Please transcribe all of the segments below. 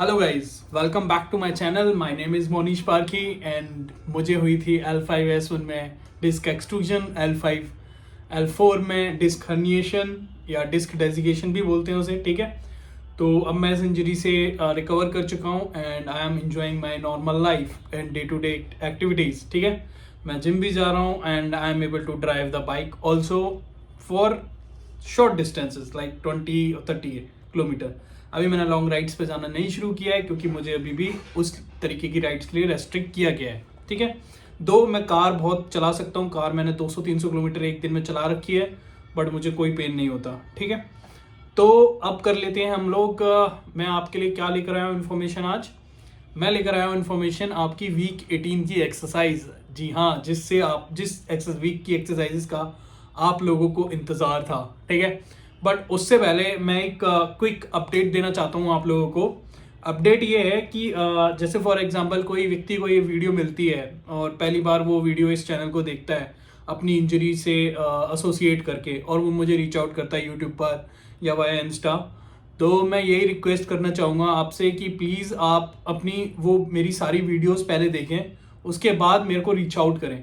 Hello guys, welcome back to my channel. My name is Monish Parkhi and मुझे हुई थी L5S1 में डिस्क एक्सट्रूजन, L4 में डिस्क हर्निएशन या डिस्क डेजिकेशन भी बोलते हैं उसे, ठीक है। तो अब मैं इस इंजरी से रिकवर कर चुका हूँ and I am enjoying my normal life and day to day activities, ठीक है। मैं जिम भी जा रहा हूँ and I am able to drive the bike also for short distances like 20 और 30 किलोमीटर। अभी मैंने लॉन्ग राइड्स पे जाना नहीं शुरू किया है क्योंकि मुझे अभी भी उस तरीके की राइड्स के लिए रेस्ट्रिक्ट किया गया है, ठीक है। दो मैं कार बहुत चला सकता हूँ, कार मैंने 200-300 किलोमीटर एक दिन में चला रखी है, बट मुझे कोई पेन नहीं होता, ठीक है। तो अब कर लेते हैं हम लोग। मैं आपके लिए क्या लेकर आया हूँ इन्फॉर्मेशन आज। मैं लेकर आया हूँ इन्फॉर्मेशन आपकी वीक 18 की एक्सरसाइज। जी हाँ, जिस वीक की एक्सरसाइजेस का आप लोगों को इंतज़ार था, ठीक है। बट उससे पहले मैं एक क्विक अपडेट देना चाहता हूँ आप लोगों को। अपडेट ये है कि जैसे फॉर एग्जांपल कोई व्यक्ति को ये वीडियो मिलती है और पहली बार वो वीडियो इस चैनल को देखता है अपनी इंजरी से एसोसिएट करके, और वो मुझे रीच आउट करता है यूट्यूब पर या वाया इंस्टा। तो मैं यही रिक्वेस्ट करना चाहूँगा आपसे कि प्लीज़ आप अपनी वो मेरी सारी वीडियोस पहले देखें, उसके बाद मेरे को रीच आउट करें।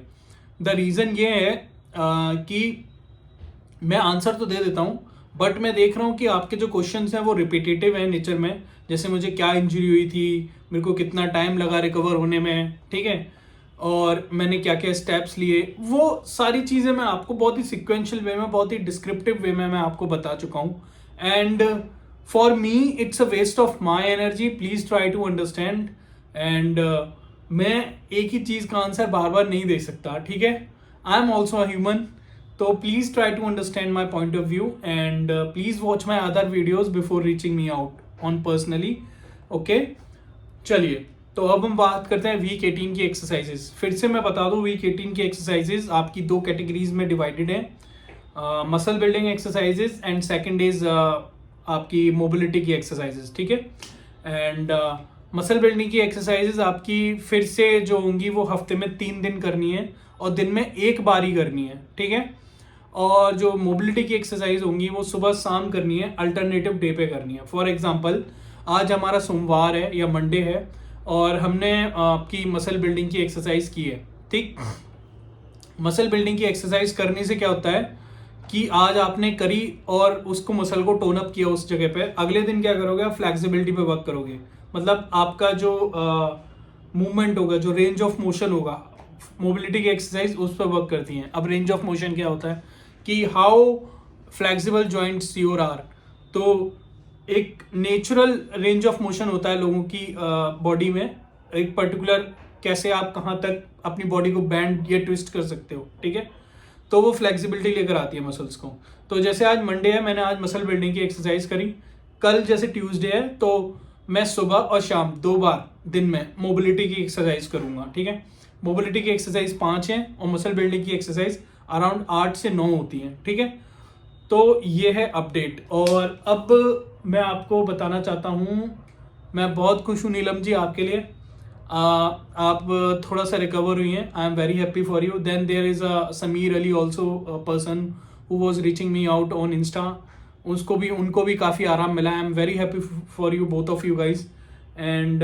द रीज़न ये है कि मैं आंसर तो दे देता हूँ, बट मैं देख रहा हूँ कि आपके जो क्वेश्चंस हैं वो रिपीटेटिव हैं नेचर में। जैसे मुझे क्या इंजरी हुई थी, मेरे को कितना टाइम लगा रिकवर होने में, ठीक है, और मैंने क्या क्या स्टेप्स लिए, वो सारी चीज़ें मैं आपको बहुत ही सिक्वेंशियल वे में, बहुत ही डिस्क्रिप्टिव वे में मैं आपको बता चुका हूँ। And for me it's a waste of my energy, please try to understand. And मैं एक ही चीज़ का आंसर बार बार नहीं दे सकता, ठीक है। I am also a human, तो please try to understand my point of view and please watch my other videos before reaching me out on personally, okay. चलिए, तो अब हम बात करते हैं वीक 18 की एक्सरसाइजेज। फिर से मैं बता दूं, वीक 18 की एक्सरसाइजेज आपकी दो कैटेगरीज में डिवाइडेड है, muscle building exercises and second is आपकी मोबिलिटी की एक्सरसाइजेज, ठीक है। एंड मसल बिल्डिंग की एक्सरसाइजेज आपकी फिर से जो होंगी वो हफ्ते में 3 दिन करनी है और दिन में एक बार ही करनी है, ठीक है। और जो मोबिलिटी की एक्सरसाइज होंगी वो सुबह शाम करनी है, अल्टरनेटिव डे पे करनी है। फॉर एग्जांपल आज हमारा सोमवार है या मंडे है और हमने आपकी मसल बिल्डिंग की एक्सरसाइज की है, ठीक। मसल बिल्डिंग की एक्सरसाइज करने से क्या होता है कि आज आपने करी और उसको मसल को टोन अप किया उस जगह पे, अगले दिन क्या करोगे, आप फ्लेक्सिबिलिटी पे वर्क करोगे। मतलब आपका जो मूवमेंट होगा, जो रेंज ऑफ मोशन होगा, मोबिलिटी की एक्सरसाइज उस पर वर्क करती हैं। अब रेंज ऑफ मोशन क्या होता है कि how flexible joints your are. तो एक नेचुरल रेंज ऑफ मोशन होता है लोगों की बॉडी में, एक पर्टिकुलर कैसे आप कहाँ तक अपनी बॉडी को बैंड या ट्विस्ट कर सकते हो, ठीक है। तो वो फ्लेक्सिबिलिटी लेकर आती है मसल्स को। तो जैसे आज मंडे है, मैंने आज मसल बिल्डिंग की एक्सरसाइज करी। कल जैसे ट्यूसडे है तो मैं सुबह और शाम 2 बार दिन में मोबिलिटी की एक्सरसाइज करूंगा, ठीक है। मोबिलिटी की एक्सरसाइज 5 है और मसल बिल्डिंग की एक्सरसाइज अराउंड 8 से 9 होती हैं, ठीक है। तो ये है अपडेट। और अब मैं आपको बताना चाहता हूँ, मैं बहुत खुश हूँ नीलम जी आपके लिए। आप थोड़ा सा रिकवर हुई हैं, I am very happy for you. Then there is a Sameer Ali also person who was reaching me out on Insta, उनको भी काफ़ी आराम मिला। I am very happy for you both of you guys. And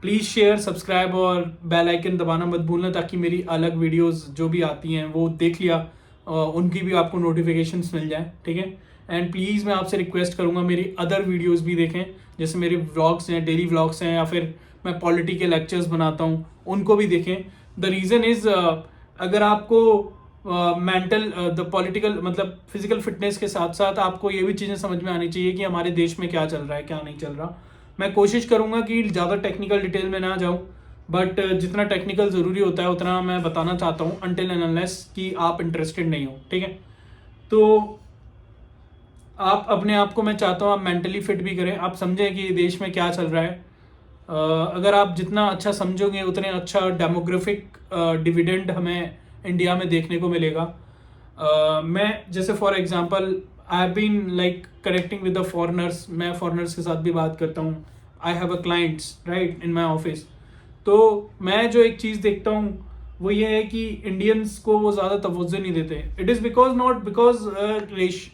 please share, subscribe और bell icon दबाना मत भूलना ताकि मेरी अलग वीडियोस जो भी आती हैं वो देख लिया, उनकी भी आपको नोटिफिकेशंस मिल जाए, ठीक है। एंड प्लीज़ मैं आपसे रिक्वेस्ट करूँगा मेरी अदर वीडियोस भी देखें, जैसे मेरे व्लॉग्स हैं, डेली व्लॉग्स हैं, या फिर मैं पॉलिटी के लेक्चर्स बनाता हूँ, उनको भी देखें। द रीज़न इज़ अगर आपको मेंटल द पॉलिटिकल मतलब फिजिकल फिटनेस के साथ साथ आपको ये भी चीज़ें समझ में आनी चाहिए कि हमारे देश में क्या चल रहा है, क्या नहीं चल रहा। मैं कोशिश करूँगा कि ज़्यादा टेक्निकल डिटेल में ना जाऊँ, बट जितना टेक्निकल ज़रूरी होता है उतना मैं बताना चाहता हूँ, अनटिल एंड अनलेस कि आप इंटरेस्टेड नहीं हो, ठीक है। तो आप अपने आप को, मैं चाहता हूँ आप मेंटली फिट भी करें, आप समझें कि देश में क्या चल रहा है। अगर आप जितना अच्छा समझोगे उतने अच्छा डेमोग्राफिक डिविडेंड हमें इंडिया में देखने को मिलेगा। मैं जैसे for example I have been like connecting with the foreigners, मैं फॉरेनर्स के साथ भी बात करता हूँ। I have a clients right in my office. तो मैं जो एक चीज़ देखता हूँ वो ये है कि इंडियंस को वो ज़्यादा तवज्जो नहीं देते। It is because not because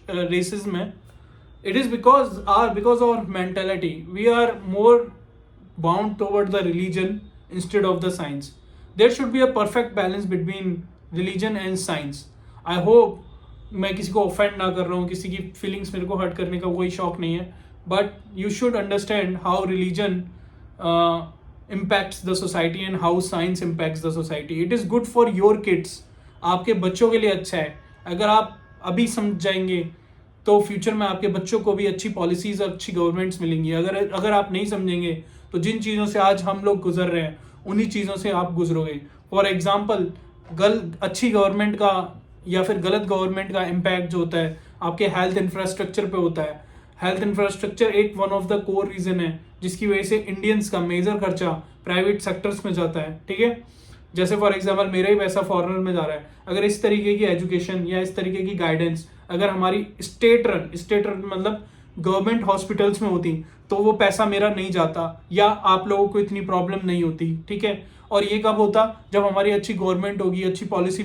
racism है, It is because our mentality. We are more bound toward the religion instead of the science. There should be a perfect balance between religion and science. I hope मैं किसी को offend ना कर रहा हूँ, किसी की फीलिंग्स मेरे को हर्ट करने का कोई शौक नहीं है, but you should understand how religion impacts the society and how science impacts the society. It is good for your kids. आपके बच्चों के लिए अच्छा है. अगर आप अभी समझ जाएंगे तो फ्यूचर में आपके बच्चों को भी अच्छी पॉलिसीज और अच्छी गवर्नमेंट्स मिलेंगी. अगर आप नहीं समझेंगे तो जिन चीज़ों से आज हम लोग गुजर रहे हैं उन्हीं चीज़ों से आप गुजरोगे. फॉर एग्जाम्पल, अच्छी गवर्नमेंट का या फिर गलत गवर्नमेंट का इम्पैक्ट जो होता है आपके हेल्थ इंफ्रास्ट्रक्चर पे होता है. हेल्थ इंफ्रास्ट्रक्चर एक one of the core reason है जिसकी वजह से इंडियंस का मेजर खर्चा प्राइवेट सेक्टर्स में जाता है. ठीक है, जैसे फॉर एग्जांपल मेरा ही पैसा फॉरेनर में जा रहा है. अगर इस तरीके की एजुकेशन या इस तरीके की गाइडेंस अगर हमारी स्टेट रन मतलब गवर्नमेंट हॉस्पिटल्स में होती तो वो पैसा मेरा नहीं जाता या आप लोगों को इतनी प्रॉब्लम नहीं होती. ठीक है, और ये कब होता? जब हमारी अच्छी गवर्नमेंट होगी, अच्छी पॉलिसी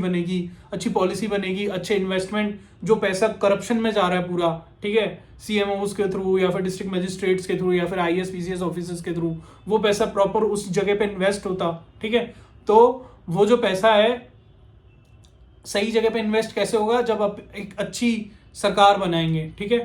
बनेगी, अच्छे इन्वेस्टमेंट. जो पैसा करप्शन में जा रहा है पूरा, ठीक है, CMOs के थ्रू या फिर डिस्ट्रिक्ट मजिस्ट्रेट्स के थ्रू या फिर IAS PCS ऑफिसर्स के थ्रू, वो पैसा प्रॉपर उस जगह पे इन्वेस्ट होता. ठीक है, तो वो जो पैसा है सही जगह पे इन्वेस्ट कैसे होगा? जब आप एक अच्छी सरकार बनाएंगे. ठीक है,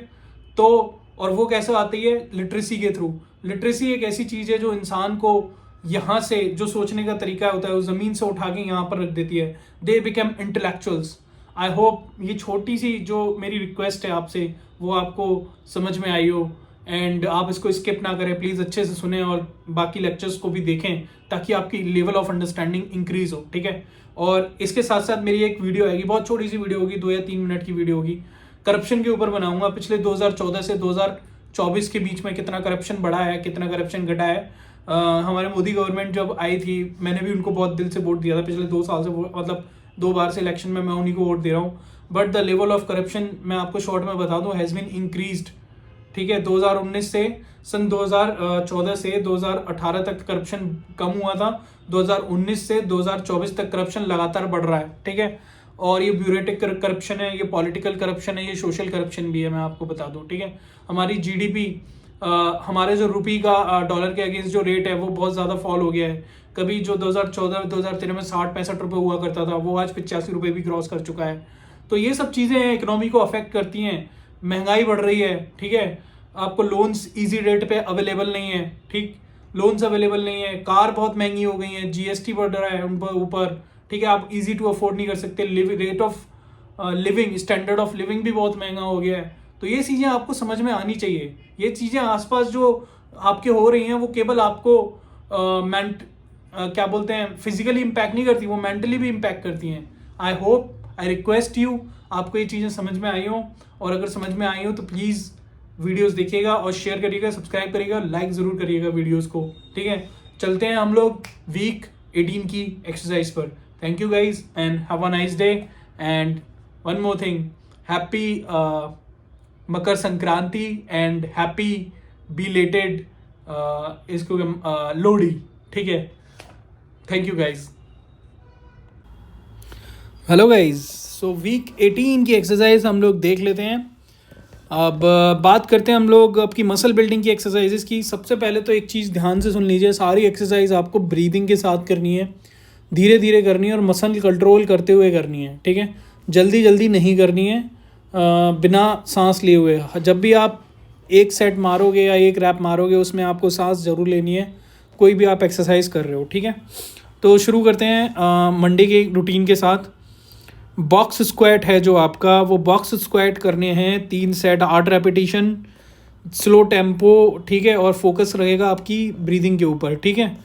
तो और वो कैसे आती है? लिटरेसी के थ्रू. लिटरेसी एक ऐसी चीज़ है जो इंसान को यहाँ से जो सोचने का तरीका होता है वो ज़मीन से उठा के यहाँ पर रख देती है. They become intellectuals. I hope ये छोटी सी जो मेरी रिक्वेस्ट है आपसे वो आपको समझ में आई हो एंड आप इसको स्किप ना करें. प्लीज़ अच्छे से सुने और बाकी लेक्चर्स को भी देखें ताकि आपकी लेवल ऑफ अंडरस्टैंडिंग इंक्रीज हो. ठीक है, और इसके साथ साथ मेरी एक वीडियो आएगी, बहुत छोटी सी वीडियो होगी, 2 या 3 मिनट की वीडियो होगी. करप्शन के ऊपर बनाऊंगा. पिछले 2014 से 2024 के बीच में कितना करप्शन बढ़ा है, कितना करप्शन घटा है. हमारे मोदी गवर्नमेंट जब आई थी मैंने भी उनको बहुत दिल से वोट दिया था. पिछले 2 साल से मतलब 2 बार से इलेक्शन में मैं उन्हीं को वोट दे रहा हूँ. But the level of corruption मैं आपको शॉर्ट में बता दूँ हैज़ बीन इंक्रीज्ड. ठीक है, 2019 से सन 2014 से 2018 तक करप्शन कम हुआ था. 2019 से 2024 तक करप्शन लगातार बढ़ रहा है. ठीक है, और ये ब्यूरोक्रेटिक करप्शन है, ये पॉलिटिकल करप्शन है, ये सोशल करप्शन भी है. मैं आपको बता दूं. ठीक है, हमारी GDP हमारे जो रुपी का डॉलर के अगेंस्ट जो रेट है वो बहुत ज़्यादा फॉल हो गया है. कभी जो 2014-2013 में 60-65 रुपये हुआ करता था वो आज 85 रुपये भी क्रॉस कर चुका है. तो ये सब चीज़ें इकोनॉमी को अफेक्ट करती हैं. महंगाई बढ़ रही है. ठीक है, आपको लोन्स ईजी रेट पे अवेलेबल नहीं है. ठीक, लोन्स अवेलेबल नहीं है. कार बहुत महंगी हो गई है, GST बढ़ रहा है उन पर ऊपर. ठीक है, आप इजी टू अफोर्ड नहीं कर सकते. Rate of living, standard of living भी बहुत महंगा हो गया है. तो ये चीज़ें आपको समझ में आनी चाहिए. ये चीज़ें आसपास जो आपके हो रही हैं वो केवल आपको क्या बोलते हैं फिजिकली इम्पैक्ट नहीं करती, वो मेंटली भी इम्पैक्ट करती हैं. I hope, I request you आपको ये चीज़ें समझ में आई हो, और अगर समझ में आई हो तो प्लीज़ वीडियोस देखिएगा और शेयर करिएगा, सब्सक्राइब करिएगा, लाइक ज़रूर करिएगा वीडियोस को. ठीक है, चलते हैं हम लोग वीक 18 की एक्सरसाइज पर. Thank you guys and have a nice day. And one more thing, happy Makar Sankranti and happy belated इसको लोहड़ी. ठीक है, thank you guys. Hello guys, so weak 18 की एक्सरसाइज हम लोग देख लेते हैं. अब बात करते हैं हम लोग आपकी मसल बिल्डिंग की एक्सरसाइजेस की. सबसे पहले तो एक चीज़ ध्यान से सुन लीजिए, सारी एक्सरसाइज आपको ब्रीदिंग के साथ करनी है, धीरे धीरे करनी है और मसल कंट्रोल करते हुए करनी है. ठीक है, जल्दी जल्दी नहीं करनी है, बिना सांस लिए हुए. जब भी आप एक सेट मारोगे या एक रैप मारोगे उसमें आपको सांस ज़रूर लेनी है, कोई भी आप एक्सरसाइज कर रहे हो. ठीक है, तो शुरू करते हैं मंडे के रूटीन के साथ. बॉक्स स्क्वाट है जो आपका, वो बॉक्स स्क्वाट करने हैं 3 सेट 8 रेपिटेशन, स्लो टेम्पो. ठीक है, और फोकस रहेगा आपकी ब्रीदिंग के ऊपर. ठीक है,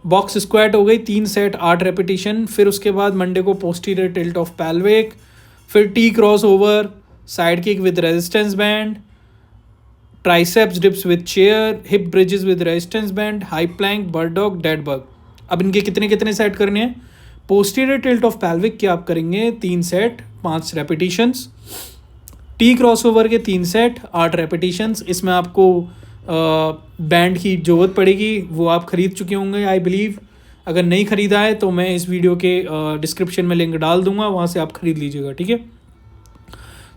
बॉक्स स्क्वाट हो गई 3 सेट 8 रेपिटेशन. फिर उसके बाद मंडे को पोस्टीरियर टिल्ट ऑफ पेल्विक, फिर T cross over, side kick with resistance band, triceps dips with chair, hip bridges with resistance band, high Planck, bird dog, dead bug. अब इनके कितने कितने सेट करने हैं? पोस्टीरियर टिल्ट ऑफ पेल्विक के आप करेंगे 3 set 5 repetitions, T cross over के 3 सेट 8 रेपिटेशंस. इसमें आपको बैंड की ज़रूरत पड़ेगी, वो आप ख़रीद चुके होंगे आई बिलीव. अगर नहीं ख़रीदा है तो मैं इस वीडियो के डिस्क्रिप्शन में लिंक डाल दूंगा, वहाँ से आप ख़रीद लीजिएगा. ठीक है,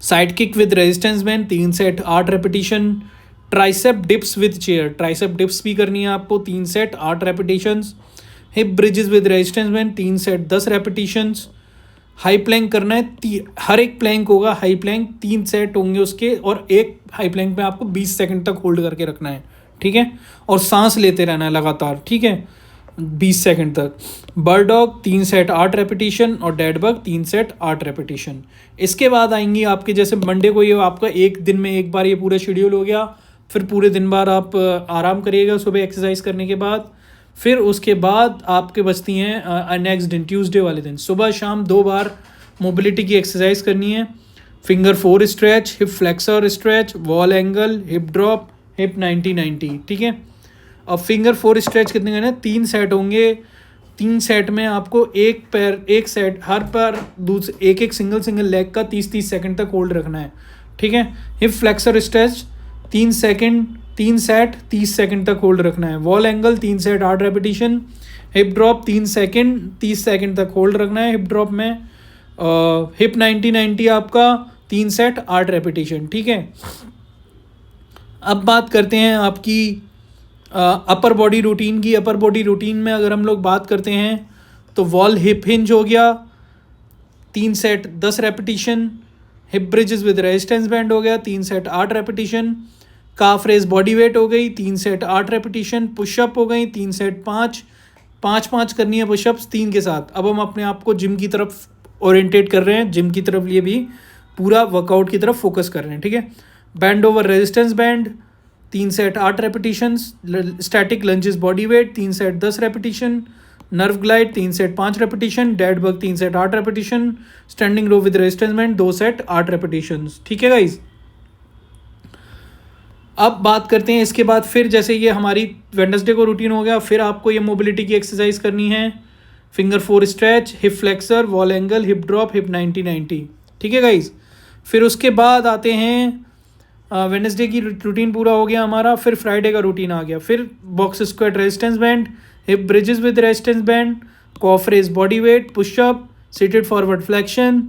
side kick with resistance band 3 set 8 repetition. Tricep dips with chair, tricep dips भी करनी है आपको 3 set 8 repetitions. Hip bridges with resistance band 3 set 10 repetitions. High Planck करना है, हर एक प्लैंक होगा हाई प्लैंक 3 सेट होंगे उसके, और एक हाई प्लैंक में आपको 20 सेकंड तक होल्ड करके रखना है, ठीक है, और सांस लेते रहना है लगातार, ठीक है, 20 सेकंड तक। बर्ड डॉग 3 सेट 8 रेपिटेशन और डेड बग 3 सेट 8 रेपिटेशन। इसके बाद आएंगी आपके, जैसे मंडे को ये आपका एक दिन में एक बार ये पूरा शेड्यूल हो गया, फिर पूरे दिन भर आप आराम करिएगा सुबह एक्सरसाइज करने के बाद। फिर उसके बाद आपके बचती हैं नेक्स्ट दिन ट्यूसडे वाले दिन सुबह शाम 2 बार मोबिलिटी की एक्सरसाइज करनी है। Finger 4 stretch, hip flexor stretch, wall angle, hip drop, hip 90-90, ठीक है। अब फिंगर 4 स्ट्रेच कितने करने हैं, 3 सेट होंगे। 3 सेट में आपको एक पैर एक सेट हर पैर दूसरे एक सिंगल लेग का 30-30 सेकंड तक होल्ड रखना है, ठीक है। Hip flexor stretch 3 set 30 second तक होल्ड रखना है। Wall angle 3 set 8 repetition. Hip drop 3 second 30 second तक होल्ड रखना है हिप ड्रॉप में। हिप 90-90 आपका 3 सेट 8 रेपिटेशन, ठीक है। अब बात करते हैं आपकी अपर बॉडी रूटीन की। अपर बॉडी रूटीन में अगर हम लोग बात करते हैं तो वॉल हिप हिंज हो गया 3 set 10 repetition. Hip bridges with resistance band हो गया 3 सेट 8 रेपिटेशन। काफ रेज बॉडी वेट हो गई 3 सेट 8 रेपिटेशन। पुशअप हो गई 3 सेट 5 करनी है पुशअप्स 3 के साथ। अब हम अपने आप को जिम की तरफ ओरिएंटेट कर रहे हैं, जिम की तरफ ये भी पूरा वर्कआउट की तरफ फोकस कर रहे हैं, ठीक है। Band over resistance band 3 set 8 repetitions. Static lunges body weight 3 set 10 repetition. Nerve glide 3 set 5 repetition. Dead bug 3 set 8 repetition. Standing row with resistance band 2 set 8 repetitions, ठीक है गाइज। अब बात करते हैं इसके बाद, फिर जैसे ये हमारी वेडनेसडे को रूटीन हो गया, फिर आपको ये मोबिलिटी की एक्सरसाइज करनी है। Finger 4 stretch, hip flexor, wall angle, hip drop, hip 90-90, ठीक है गाइज। फिर उसके बाद आते हैं वेडनेसडे की रूटीन पूरा हो गया हमारा, फिर फ्राइडे का रूटीन आ गया। फिर box squat resistance band, hip bridges with resistance band, calf raise body weight, pushup, seated forward flexion,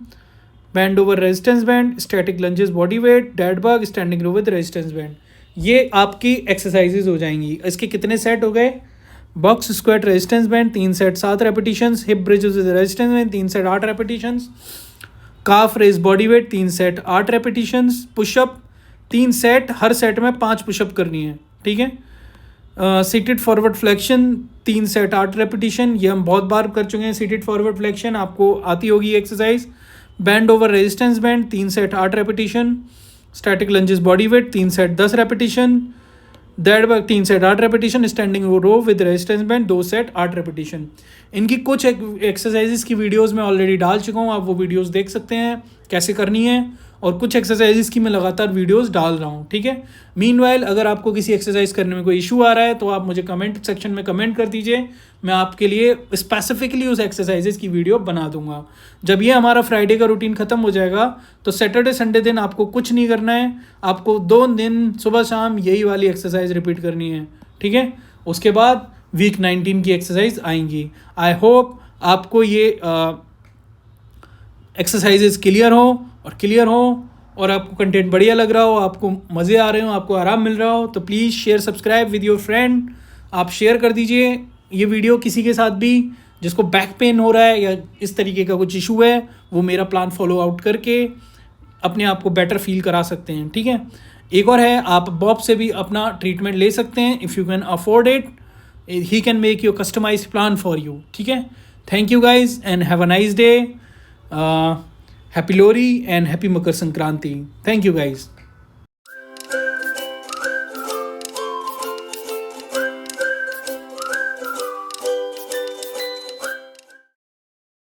band over resistance band, static lunges body weight, dead bug, standing row with resistance band. ये आपकी exercises हो जाएंगी। इसके कितने set हो गए, box squat resistance band 3 set 7 repetitions. Hip bridges with resistance band 3 set 8 repetitions. Calf raise body weight 3 set 8 repetitions. Pushup 3 set, हर set में 5 पुशअप करनी है, ठीक है। Seated forward flexion 3 set 8 repetition, ये हम बहुत बार कर चुके हैं। सीटेड फॉरवर्ड फ्लेक्शन आपको आती होगी exercise. Band over resistance band 3 set 8 repetition. Static lunges body weight 3 set 10 repetition. Dead bug 3 set 8 repetition. Standing row with resistance band 2 set 8 repetition. इनकी कुछ एक्सरसाइजेस की वीडियोस मैं ऑलरेडी डाल चुका हूँ, आप वो वीडियोस देख सकते हैं कैसे करनी है, और कुछ एक्सरसाइजेस की मैं लगातार वीडियोस डाल रहा हूँ, ठीक है। मीनवाइल अगर आपको किसी एक्सरसाइज करने में कोई इशू आ रहा है तो आप मुझे कमेंट सेक्शन में कमेंट कर दीजिए, मैं आपके लिए स्पेसिफिकली उस एक्सरसाइजेस की वीडियो बना दूंगा। जब ये हमारा फ्राइडे का रूटीन ख़त्म हो जाएगा तो सैटरडे संडे दिन आपको कुछ नहीं करना है, आपको 2 दिन सुबह शाम यही वाली एक्सरसाइज रिपीट करनी है, ठीक है। उसके बाद वीक 19 की एक्सरसाइज आएंगी। आई होप आपको ये एक्सरसाइजेस क्लियर हो और आपको कंटेंट बढ़िया लग रहा हो, आपको मज़े आ रहे हो, आपको आराम मिल रहा हो, तो please share subscribe with your friend. आप शेयर कर दीजिए ये वीडियो किसी के साथ भी जिसको बैक पेन हो रहा है या इस तरीके का कुछ इशू है, वो मेरा प्लान फॉलो आउट करके अपने आप को बेटर फील करा सकते हैं, ठीक है। एक और है, आप बॉब से भी अपना ट्रीटमेंट ले सकते हैं। If you can afford it, he can make your customised plan for you, ठीक है। Thank you guys and have a nice day. Happy Lori and happy Makar Sankranti. Thank you guys.